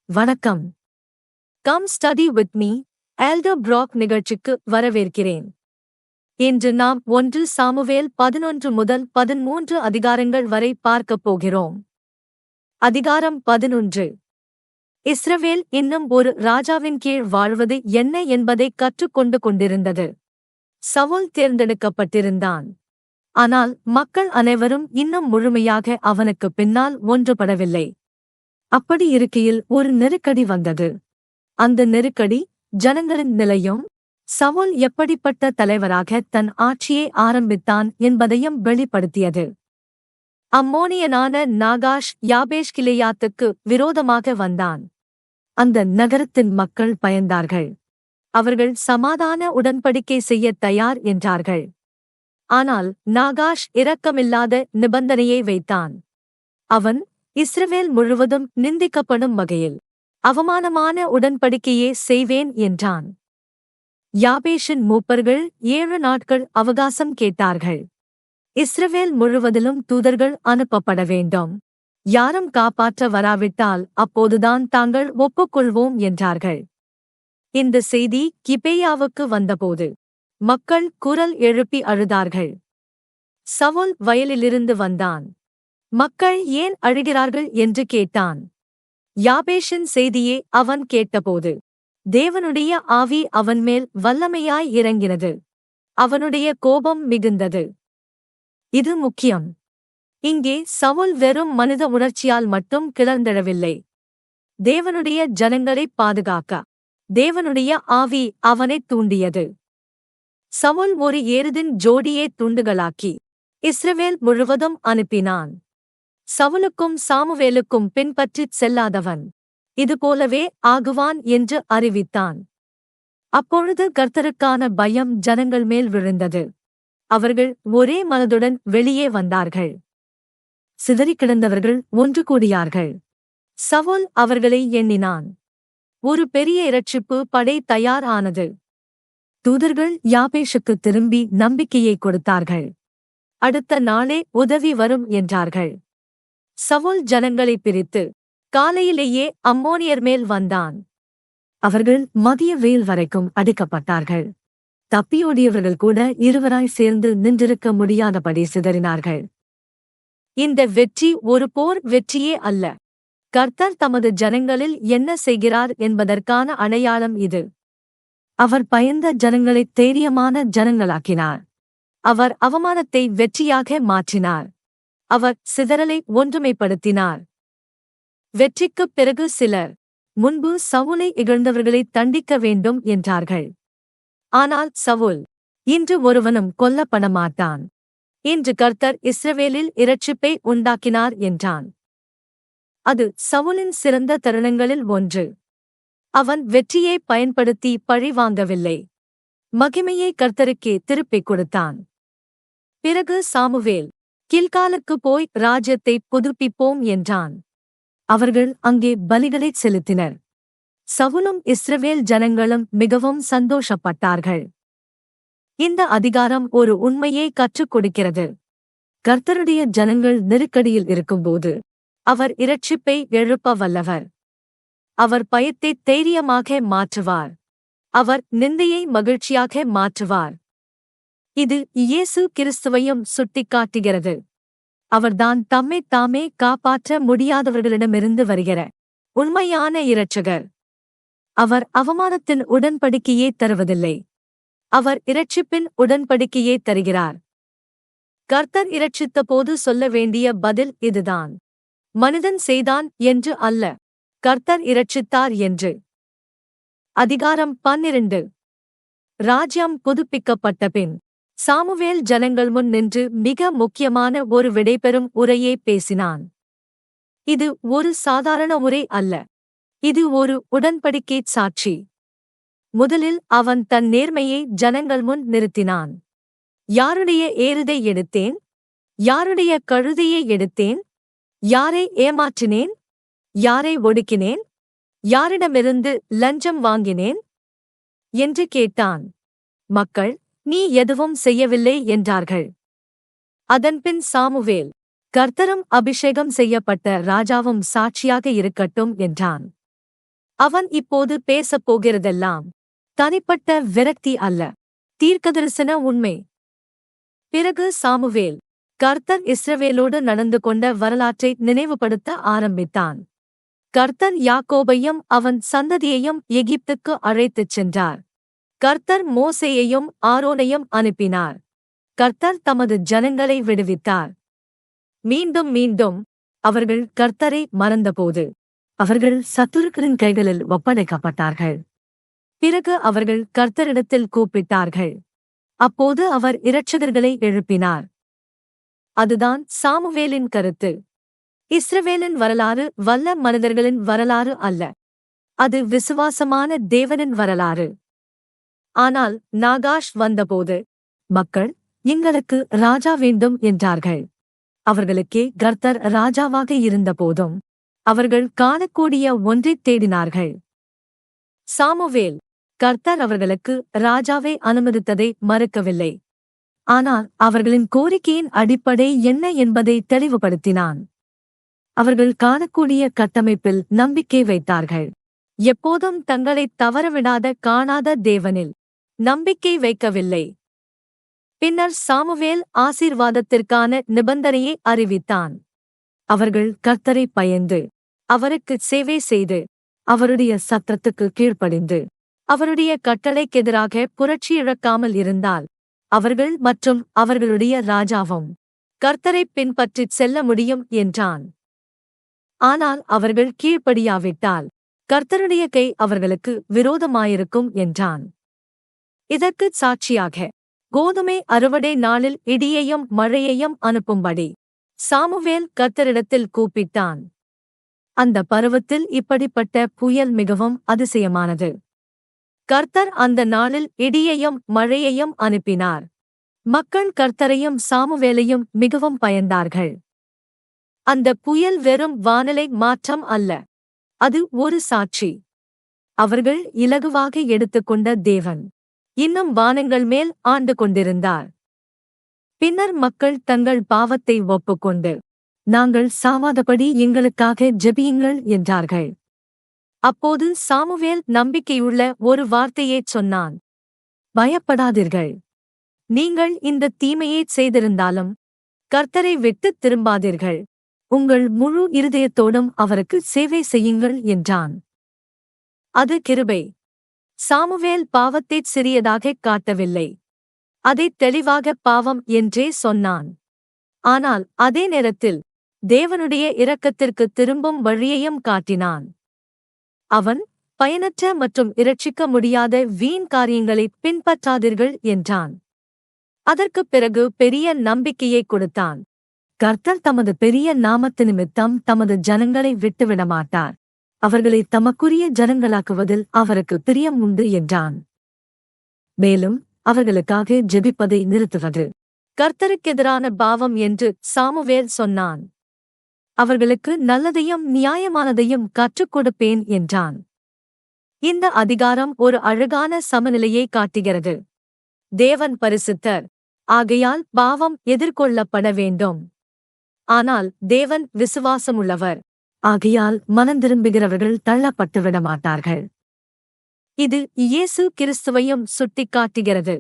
வணக்கம். Come study with me elder பிராக் நிகழ்ச்சிக்கு வரவேற்கிறேன். இன்று நாம் 1 சாமுவேல் 11 முதல் 13 அதிகாரங்கள் வரை பார்க்கப் போகிறோம். அதிகாரம் 11. இஸ்ரவேல் இன்னும் ஒரு ராஜாவின் கீழ் வாழ்வது என்ன என்பதைக் கற்றுக்கொண்டு கொண்டிருந்தது. சவுல் தேர்ந்தெடுக்கப்பட்டிருந்தான். ஆனால் மக்கள் அனைவரும் இன்னும் முழுமையாக அவனுக்குப் பின்னால் ஒன்றுபடவில்லை. அப்படி இருக்கையில் ஒரு நெருக்கடி வந்தது. அந்த நெருக்கடி ஜனங்களின் நிலையும், சவுல் எப்படிப்பட்ட தலைவராக தன் ஆட்சியை ஆரம்பித்தான் என்பதையும் வெளிப்படுத்தியது. அம்மோனியனான நாகாஷ் யாபேஷ் கிலெயாத்துக்கு விரோதமாக வந்தான். அந்த நகரத்தின் மக்கள் பயந்தார்கள். அவர்கள் சமாதான உடன்படிக்கை செய்யத் தயார் என்றார்கள். ஆனால் நாகாஷ் இரக்கமில்லாத நிபந்தனையை வைத்தான். அவன் இஸ்ரவேல் முழுவதும் நிந்திக்கப்படும் வகையில் அவமானமான உடன்படிக்கையே செய்வேன் என்றான். யாபேஷின் மூப்பர்கள் 7 நாட்கள் அவகாசம் கேட்டார்கள். இஸ்ரவேல் முழுவதிலும் தூதர்கள் அனுப்பப்பட வேண்டும். யாரும் காப்பாற்ற வராவிட்டால் அப்போதுதான் தாங்கள் ஒப்புக்கொள்வோம் என்றார்கள். இந்த செய்தி கிபேயாவுக்கு வந்தபோது மக்கள் குரல் எழுப்பி அழுதார்கள். சவுல் வயலிலிருந்து வந்தான். மக்கள் ஏன் அழுகிறார்கள் என்று கேட்டான். யாபேஷின் செய்தியே அவன் கேட்டபோது தேவனுடைய ஆவி அவன்மேல் வல்லமையாய் இறங்கினது. அவனுடைய கோபம் மிகுந்தது. இது முக்கியம். இங்கே சவுல் வெறும் மனித உணர்ச்சியால் மட்டும் கிளர்ந்தெழவில்லை. தேவனுடைய ஜனங்களைப் பாதுகாக்க தேவனுடைய ஆவி அவனைத் தூண்டியது. சவுல் ஒரு எருதின் ஜோடியை துண்டுகளாக்கி இஸ்ரவேல் முழுவதும் அனுப்பினான். சவுலுக்கும் சாமுவேலுக்கும் பின்பற்றிச் செல்லாதவன் இதுபோலவே ஆகுவான் என்று அறிவித்தான். அப்பொழுது கர்த்தருக்கான பயம் ஜனங்கள் மேல் விழுந்தது. அவர்கள் ஒரே மனதுடன் வெளியே வந்தார்கள். சிதறிக் கிடந்தவர்கள் ஒன்று கூடியார்கள். சவுல் அவர்களை எண்ணினான். ஒரு பெரிய இரட்சிப்பு படை தயார் ஆனது. தூதர்கள் யாபேஷுக்கு திரும்பி நம்பிக்கையை கொடுத்தார்கள். அடுத்த நாளே உதவி வரும் என்றார்கள். சவுல் ஜனங்களை பிரித்து காலையிலேயே அம்மோனியர் மேல் வந்தான். அவர்கள் மதிய வெயில் வரைக்கும் அடிக்கப்பட்டார்கள். தப்பியோடியவர்கள் கூட இருவராய் சேர்ந்து நின்றிருக்க முடியாதபடி சிதறினார்கள். இந்த வெற்றி ஒரு போர் வெற்றியே அல்ல. கர்த்தர் தமது ஜனங்களில் என்ன செய்கிறார் என்பதற்கான அடையாளம் இது. அவர் பயந்த ஜனங்களை தைரியமான ஜனங்களாக்கினார். அவர் அவமானத்தை வெற்றியாக மாற்றினார். அவர் சிதறலை ஒன்றுமைப்படுத்தினார். வெற்றிக்குப் பிறகு சிலர் முன்பு சவுலை இகழ்ந்தவர்களை தண்டிக்க வேண்டும் என்றார்கள். ஆனால் சவுல், இன்று ஒருவனும் கொல்லப்பட மாட்டான். இன்று கர்த்தர் இஸ்ரவேலில் இரட்சிப்பை உண்டாக்கினார் என்றான். அது சவுலின் சிறந்த தருணங்களில் ஒன்று. அவன் வெற்றியை பயன்படுத்தி பழி வாங்கவில்லை. மகிமையை கர்த்தருக்கே திருப்பிக் கொடுத்தான். பிறகு சாமுவேல் கில்காலுக்கு போய் ராஜ்யத்தை புதுப்பிப்போம் என்றான். அவர்கள் அங்கே பலிகளைச் செலுத்தினர். சவுலும் இஸ்ரவேல் ஜனங்களும் மிகவும் சந்தோஷப்பட்டார்கள். இந்த அதிகாரம் ஒரு உண்மையை கற்றுக் கொடுக்கிறது. கர்த்தருடைய ஜனங்கள் நெருக்கடியில் இருக்கும்போது அவர் இரட்சிப்பை எழுப்ப வல்லவர். அவர் பயத்தை தைரியமாக மாற்றுவார். அவர் நிந்தையை மகிழ்ச்சியாக மாற்றுவார். இது இயேசு கிறிஸ்துவையும் சுட்டிக்காட்டுகிறது. அவர்தான் தம்மைத் தாமே காப்பாற்ற முடியாதவர்களிடமிருந்து வருகிற உண்மையான இரட்சகர். அவர் அவமானத்தின் உடன்படிக்கையே தருவதில்லை. அவர் இரட்சிப்பின் உடன்படிக்கையே தருகிறார். கர்த்தர் இரட்சித்த போது சொல்ல வேண்டிய பதில் இதுதான். மனிதன் செய்தான் என்று அல்ல, கர்த்தர் இரட்சித்தார் என்று. அதிகாரம் 12. ராஜ்யம் புதுப்பிக்கப்பட்ட பின் சாமுவேல் ஜனங்கள் முன் நின்று மிக முக்கியமான ஒரு விடைபெறும் உரையை பேசினான். இது ஒரு சாதாரண உரை அல்ல. இது ஒரு உடன்படிக்கைச் சாட்சி. முதலில் அவன் தன் நேர்மையை ஜனங்கள் முன் நிறுத்தினான். யாருடைய ஏறுதை எடுத்தேன்? யாருடைய கழுதையை எடுத்தேன்? யாரை ஏமாற்றினேன்? யாரை ஒடுக்கினேன்? யாரிடமிருந்து லஞ்சம் வாங்கினேன் என்று கேட்டான். மக்கள், நீ எதுவும் செய்யவில்லை என்றார்கள். அதன்பின் சாமுவேல், கர்த்தரும் அபிஷேகம் செய்யப்பட்ட ராஜாவும் சாட்சியாக இருக்கட்டும் என்றான். அவன் இப்போது பேசப் போகிறதெல்லாம் தனிப்பட்ட விரக்தி அல்ல, தீர்க்கதரிசன உண்மை. பிறகு சாமுவேல் கர்த்தர் இஸ்ரவேலோடு நடந்து கொண்ட வரலாற்றை நினைவுபடுத்த ஆரம்பித்தான். கர்த்தர் யாக்கோபையும் அவன் சந்ததியையும் எகிப்துக்கு அழைத்துச் சென்றார். கர்த்தர் மோசேயையும் ஆரோனையும் அனுப்பினார். கர்த்தர் தமது ஜனங்களை விடுவித்தார். மீண்டும் மீண்டும் அவர்கள் கர்த்தரை மறந்தபோது அவர்கள் சத்துருக்களின் கைகளில் ஒப்படைக்கப்பட்டார்கள். பிறகு அவர்கள் கர்த்தரிடத்தில் கூப்பிட்டார்கள். அப்போது அவர் இரட்சகர்களை எழுப்பினார். அதுதான் சாமுவேலின் கருத்து. இஸ்ரவேலின் வரலாறு வல்ல மனிதர்களின் வரலாறு அல்ல, அது விசுவாசமான தேவனின் வரலாறு. ஆனால் நாகாஷ் வந்தபோது மக்கள் எங்களுக்கு ராஜா வேண்டும் என்றார்கள். அவர்களுக்கே கர்த்தர் ராஜாவாக இருந்தபோதும் அவர்கள் காணக்கூடிய ஒன்றைத் தேடினார்கள். சாமுவேல் கர்த்தர் அவர்களுக்கு ராஜாவை அனுமதித்ததை மறுக்கவில்லை. ஆனால் அவர்களின் கோரிக்கையின் அடிப்படை என்ன என்பதை தெளிவுபடுத்தினான். அவர்கள் காணக்கூடிய கட்டமைப்பில் நம்பிக்கை வைத்தார்கள். எப்போதும் தங்களைத் தவறவிடாத காணாத தேவனில் நம்பிக்கை வைக்கவில்லை. பின்னர் சாமுவேல் ஆசீர்வாதத்திற்கான நிபந்தனையை அறிவித்தான். அவர்கள் கர்த்தரை பயந்து அவருக்கு சேவை செய்து அவருடைய சத்தத்துக்கு கீழ்ப்படிந்து அவருடைய கட்டளைக்கெதிராக புரட்சி இழக்காமல் இருந்தால் அவர்கள் மற்றும் அவர்களுடைய ராஜாவும் கர்த்தரை பின்பற்றிச் செல்ல முடியும் என்றான். ஆனால் அவர்கள் கீழ்ப்படியாவிட்டால் கர்த்தருடைய கை அவர்களுக்கு விரோதமாயிருக்கும் என்றான். இதற்குச் சாட்சியாக கோதுமை அறுவடை நாளில் இடியையும் மழையையும் அனுப்பும்படி சாமுவேல் கர்த்தரிடத்தில் கூப்பிட்டான். அந்த பருவத்தில் இப்படிப்பட்ட புயல் மிகவும் அதிசயமானது. கர்த்தர் அந்த நாளில் இடியையும் மழையையும் அனுப்பினார். மக்கள் கர்த்தரையும் சாமுவேலையும் மிகவும் பயந்தார்கள். அந்த புயல் வெறும் வானிலை மாற்றம் அல்ல, அது ஒரு சாட்சி. அவர்கள் இலகுவாக எடுத்துக்கொண்ட தேவன் இன்னும் வானங்கள் மேல் ஆண்டு கொண்டிருந்தார். பின்னர் மக்கள் தங்கள் பாவத்தை ஒப்புக்கொண்டு நாங்கள் சாவாதபடி எங்களுக்காக ஜெபியுங்கள் என்றார்கள். அப்போது சாமுவேல் நம்பிக்கையுள்ள ஒரு வார்த்தையைச் சொன்னான். பயப்படாதீர்கள். நீங்கள் இந்த தீமையைச் செய்திருந்தாலும் கர்த்தரை விட்டுத் திரும்பாதீர்கள். உங்கள் முழு இருதயத்தோடும் அவருக்கு சேவை செய்யுங்கள் என்றான். அது கிருபை. சாமுவேல் பாவத்தைச் சிறியதாகக் காட்டவில்லை, அதைத் தெளிவாக பாவம் என்றே சொன்னான். ஆனால் அதே நேரத்தில் தேவனுடைய இரக்கத்திற்கு திரும்பும் வழியையும் காட்டினான். அவன் பயனற்ற மற்றும் இரட்சிக்க முடியாத வீண் காரியங்களைப் பின்பற்றாதீர்கள் என்றான். அதற்குப் பிறகு பெரிய நம்பிக்கையைக் கொடுத்தான். கர்த்தர் தமது பெரிய நாமத்து நிமித்தம் தமது ஜனங்களை விட்டுவிடமாட்டார். அவர்களை தமக்குரிய ஜனங்களாக்குவதில் அவருக்கு பிரியம் உண்டு என்றான். மேலும் அவர்களுக்காக ஜெபிப்பதை நிறுத்துவது கர்த்தருக்கெதிரான பாவம் என்று சாமுவேல் சொன்னான். அவர்களுக்கு நல்லதையும் நியாயமானதையும் கற்றுக் கொடுப்பேன் என்றான். இந்த அதிகாரம் ஒரு அழகான சமநிலையை காட்டுகிறது. தேவன் பரிசுத்தர், ஆகையால் பாவம் எதிர்கொள்ளப்பட வேண்டும். ஆனால் தேவன் விசுவாசமுள்ளவர், ஆகையால் மனந்திரும்புகிறவர்கள் தள்ளப்பட்டுவிட மாட்டார்கள். இது இயேசு கிறிஸ்துவையும் சுட்டிக்காட்டுகிறது.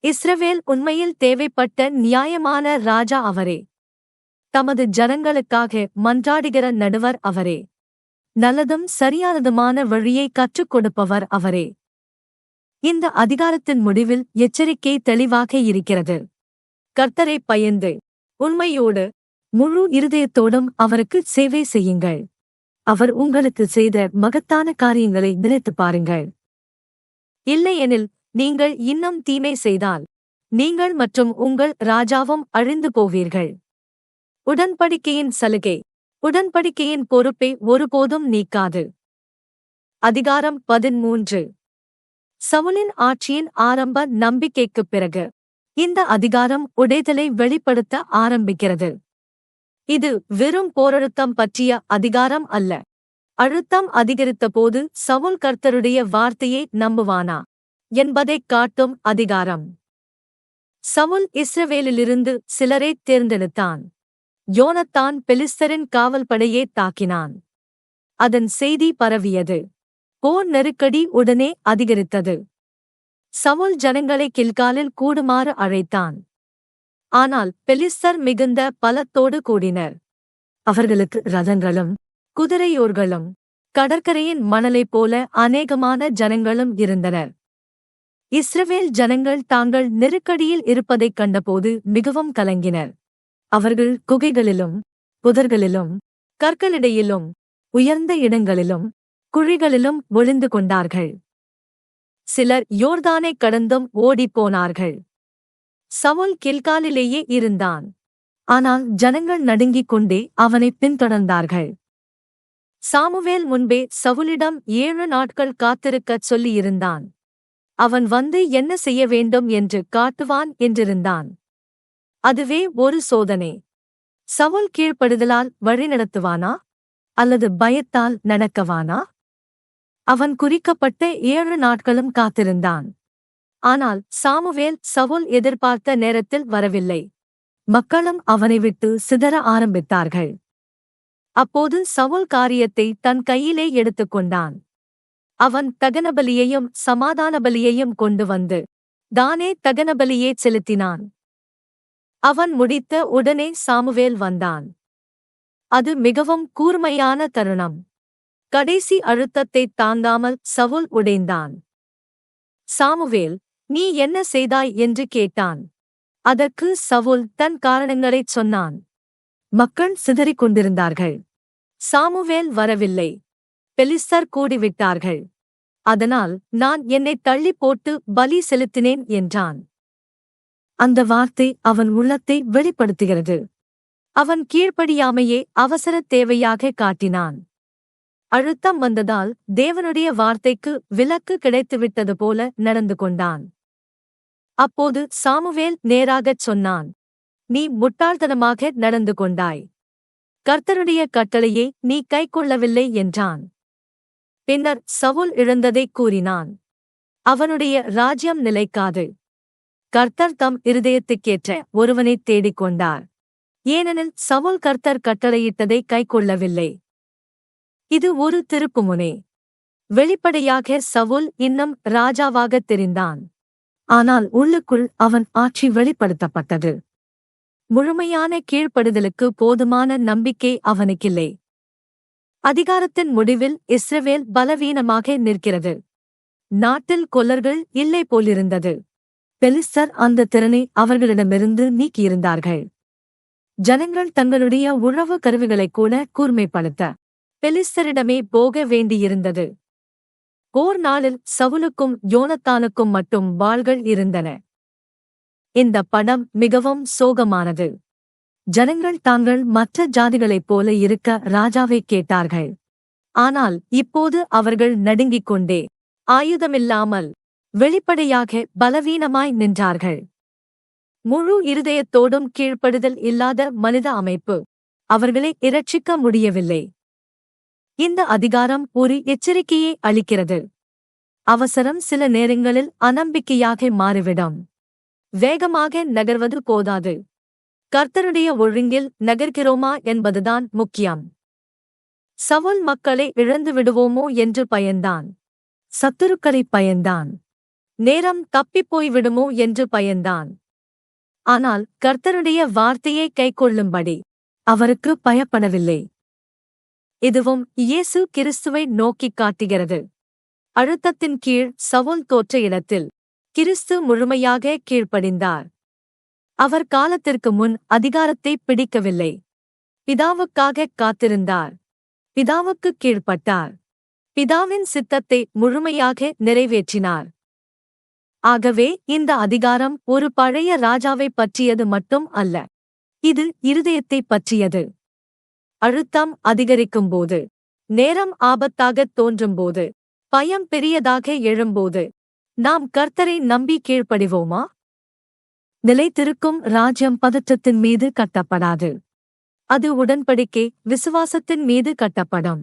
இஸ்ரவேல் உண்மையில் தேவைப்பட்ட நியாயமான ராஜா அவரே. தமது ஜனங்களுக்காக மன்றாடுகிற நடுவர் அவரே. நல்லதும் சரியானதுமான வழியை கற்றுக் கொடுப்பவர் அவரே. இந்த அதிகாரத்தின் முடிவில் எச்சரிக்கை தெளிவாக இருக்கிறது. கர்த்தரை பயந்து உண்மையோடு முழு இருதயத்தோடும் அவருக்கு சேவை செய்யுங்கள். அவர் உங்களுக்கு செய்த மகத்தான காரியங்களை நினைத்துப் பாருங்கள். இல்லையெனில் நீங்கள் இன்னும் தீமை செய்தால் நீங்கள் மற்றும் உங்கள் ராஜாவும் அழிந்து போவீர்கள். உடன்படிக்கையின் சலுகை உடன்படிக்கையின் பொறுப்பை ஒருபோதும் நீக்காது. அதிகாரம் 13. சவுலின் ஆட்சியின் ஆரம்ப நம்பிக்கைக்குப் பிறகு இந்த அதிகாரம் உடைதலை வெளிப்படுத்த ஆரம்பிக்கிறது. இது வெறும் போரழுத்தம் பற்றிய அதிகாரம் அல்ல. அழுத்தம் அதிகரித்தபோது சவுல் கர்த்தருடைய வார்த்தையை நம்புவானா என்பதைக் காட்டும் அதிகாரம். சவுல் இஸ்ரவேலிலிருந்து சிலரைத் தேர்ந்தெடுத்தான். யோனத்தான் பெலிஸ்தரின் காவல்படையே தாக்கினான். அதன் செய்தி பரவியது. போர் நெருக்கடி உடனே அதிகரித்தது. சவுல் ஜனங்களை கில்காலில் கூடுமாறு அழைத்தான். ஆனால் பெலிஸ்தர் மிகுந்த பலத்தோடு கூடினர். அவர்களுக்கு இரதங்களும் குதிரையோர்களும் கடற்கரையின் மணலைப் போல அநேகமான ஜனங்களும் இருந்தனர். இஸ்ரவேல் ஜனங்கள் தாங்கள் நெருக்கடியில் இருப்பதைக் கண்டபோது மிகவும் கலங்கினர். அவர்கள் குகைகளிலும் புதர்களிலும் கற்களிடையிலும் உயர்ந்த இடங்களிலும் குழிகளிலும் ஒளிந்து கொண்டார்கள். சிலர் யோர்தானைக் கடந்தும் ஓடிப்போனார்கள். சவுல் கில்காலிலேயே இருந்தான். ஆனால் ஜனங்கள் நடுங்கிக் கொண்டே அவனைப் பின்தொடர்ந்தார்கள். சாமுவேல் முன்பே சவுலிடம் 7 நாட்கள் காத்திருக்கச் சொல்லியிருந்தான். அவன் வந்து என்ன செய்ய வேண்டும் என்று காட்டுவான் என்றிருந்தான். அதுவே ஒரு சோதனை. சவுல் கீழ்ப்படுதலால் வழிநடத்துவானா அல்லது பயத்தால் நடக்கவானா? அவன் குறிக்கப்பட்ட 7 நாட்களும் காத்திருந்தான். ஆனால் சாமுவேல் சவுல் எதிர்பார்த்த நேரத்தில் வரவில்லை. மக்களும் அவனை விட்டு சிதற ஆரம்பித்தார்கள். அப்போது சவுல் காரியத்தை தன் கையிலே எடுத்துக்கொண்டான். அவன் தகனபலியையும் சமாதான பலியையும் கொண்டு வந்து தானே தகனபலியே செலுத்தினான். அவன் முடித்த உடனே சாமுவேல் வந்தான். அது மிகவும் கூர்மையான தருணம். கடைசி அழுத்தத்தைத் தாங்காமல் சவுல் உடைந்தான். சாமுவேல், நீ என்ன செய்தாய் என்று கேட்டான். அதற்கு சவுல் தன் காரணங்களைச் சொன்னான். மக்கள் சிதறிக் கொண்டிருந்தார்கள். சாமுவேல் வரவில்லை. பெலிஸ்தர் கூடிவிட்டார்கள். அதனால் நான் என்னைத் தள்ளிப் போட்டு பலி செலுத்தினேன் என்றான். அந்த வார்த்தை அவன் உள்ளத்தை வெளிப்படுத்துகிறது. அவன் கீழ்ப்படியாமையே அவசரத் தேவையாக காட்டினான். அழுத்தம் வந்ததால் தேவனுடைய வார்த்தைக்கு விலக்கு கிடைத்துவிட்டது போல நடந்து கொண்டான். அப்போது சாமுவேல் நேராகச் சொன்னான். நீ முட்டாள்தனமாக நடந்து கொண்டாய். கர்த்தருடைய கட்டளையை நீ கைக்கொள்ளவில்லை என்றான். பின்னர் சவுல் இழந்ததைக் கூறினான். அவனுடைய ராஜ்யம் நிலைக்காது. கர்த்தர் தம் இருதயத்துக்கேற்ற ஒருவனைத் தேடிக் கொண்டார். ஏனெனில் சவுல் கர்த்தர் கட்டளையிட்டதை கைக்கொள்ளவில்லை. இது ஒரு திருப்புமுனை. வெளிப்படையாக சவுல் இன்னும் ராஜாவாகத் தெரிந்தான். ஆனால் உள்ளுக்குள் அவன் ஆட்சி வெளிப்படுத்தப்பட்டது. முழுமையான கீழ்ப்படுதலுக்கு போதுமான நம்பிக்கை அவனுக்கில்லை. அதிகாரத்தின் முடிவில் இஸ்ரவேல் பலவீனமாக நிற்கிறது. நாட்டில் கொல்லர்கள் இல்லை போலிருந்தது. பெலிஸ்தர் அந்த திறனை அவர்களிடமிருந்து நீக்கியிருந்தார்கள். ஜனங்கள் தங்களுடைய உழவு கருவிகளைக் கூட கூர்மைப்படுத்த பெலிஸ்தரிடமே போக வேண்டியிருந்தது. போர் நாளில் சவுலுக்கும் யோனத்தானுக்கும் மட்டும் வாள்கள் இருந்தன. இந்த படம் மிகவும் சோகமானது. ஜனங்கள் தாங்கள் மற்ற ஜாதிகளைப் போல இருக்க ராஜாவைக் கேட்டார்கள். ஆனால் இப்போது அவர்கள் நடுங்கிக் கொண்டே ஆயுதமில்லாமல் வெளிப்படையாக பலவீனமாய் நின்றார்கள். முழு இருதயத்தோடும் கீழ்ப்படுதல் இல்லாத மனித அமைப்பு அவர்களை இரட்சிக்க முடியவில்லை. இந்த அதிகாரம் ஒரு எச்சரிக்கையை அளிக்கிறது. அவசரம் சில நேரங்களில் அநம்பிக்கையாக மாறிவிடும். வேகமாக நகர்வது போதாது. கர்த்தருடைய ஒழுங்கில் நகர்கிறோமா என்பதுதான் முக்கியம். சவுல் மக்களை இழந்து விடுவோமோ என்று பயந்தான். சத்துருக்களைப் பயந்தான். நேரம் தப்பிப்போய் விடுமோ என்று பயந்தான். ஆனால் கர்த்தருடைய வார்த்தையை கைக்கொள்ளும்படி அவருக்கு பயப்படவில்லை. இதுவும் இயேசு கிறிஸ்துவை நோக்கிக் காட்டுகிறது. அழுத்தத்தின் கீழ் சவுல் தோற்ற இடத்தில் கிறிஸ்து முழுமையாக கீழ்ப்படிந்தார். அவர் காலத்திற்கு முன் அதிகாரத்தை பிடிக்கவில்லை. பிதாவுக்காகக் காத்திருந்தார். பிதாவுக்குக் கீழ்ப்பட்டார். பிதாவின் சித்தத்தை முழுமையாக நிறைவேற்றினார். ஆகவே இந்த அதிகாரம் ஒரு பழைய ராஜாவைப் பற்றியது மட்டும் அல்ல. இது இருதயத்தைப் பற்றியது. அழுத்தம் அதிகரிக்கும்போது, நேரம் ஆபத்தாகத் தோன்றும்போது, பயம் பெரியதாக எழும்போது, நாம் கர்த்தரை நம்பி கீழ்ப்படிவோமா? நிலைத்திருக்கும் ராஜ்யம் பதற்றத்தின் மீது கட்டப்படாது. அது உடன்படிக்கை விசுவாசத்தின் மீது கட்டப்படும்.